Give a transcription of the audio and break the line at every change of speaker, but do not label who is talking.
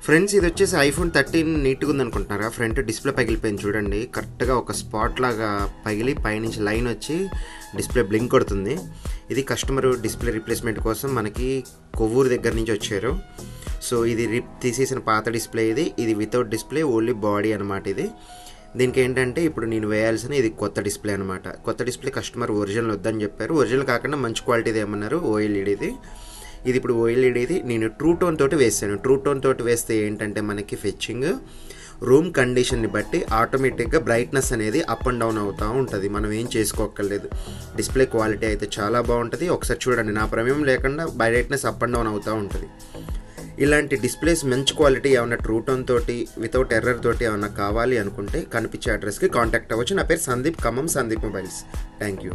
Friends, ఇది వచ్చేసి iPhone 13 నీట్గా ఉందనుకుంటున్నారా? ఫ్రంట్ డిస్ప్లే పగిలిపోయింది చూడండి. కరెక్ట్గా ఒక స్పాట్ లాగా పగిలి పైనుంచి లైన్ వచ్చి డిస్ప్లే బ్లింక్ కొడుతుంది. ఇది కస్టమర్ డిస్ప్లే రీప్లేస్మెంట్ కోసం మనకి కొవ్వూరు దగ్గర నుంచి వచ్చారు. సో ఇది తీసేసిన పాత డిస్ప్లే. ఇది వితౌట్ డిస్ప్లే, ఓన్లీ బాడీ అనమాట. దీనికి ఏంటంటే ఇప్పుడు నేను వేయాల్సిన ఇది కొత్త డిస్ప్లే అనమాట. కొత్త డిస్ప్లే కస్టమర్ ఒరిజినల్ వద్దని చెప్పారు. ఒరిజినల్ కాకుండా మంచి క్వాలిటీది ఏమన్నారు, ఓఎల్ఈడిది. ఇది ఇప్పుడు ఓఎల్ఈడిది నేను ట్రూ టోన్ తోటి వేసాను. ట్రూ టోన్ తోటి వేస్తే ఏంటంటే మనకి ఫెచ్చింగ్ రూమ్ కండిషన్ని బట్టి ఆటోమేటిక్గా బ్రైట్నెస్ అనేది అప్ అండ్ డౌన్ అవుతూ ఉంటుంది. మనం ఏం చేసుకోక్కర్లేదు. డిస్ప్లే క్వాలిటీ అయితే చాలా బాగుంటుంది. ఒకసారి చూడండి, నా ప్రమేయం లేకుండా బ్రైట్నెస్ అప్ అండ్ డౌన్ అవుతూ ఉంటుంది. ఇలాంటి డిస్ప్లేస్ మంచి క్వాలిటీ ఏమన్నా ట్రూ టోన్ తోటి వితౌట్ ఎర్రర్ తోటి ఏమన్నా కావాలి అనుకుంటే కనిపించే అడ్రస్కి కాంటాక్ట్ అవ్వచ్చు. నా పేరు Sandeep, Khammam Sandeep mobiles. Thank you.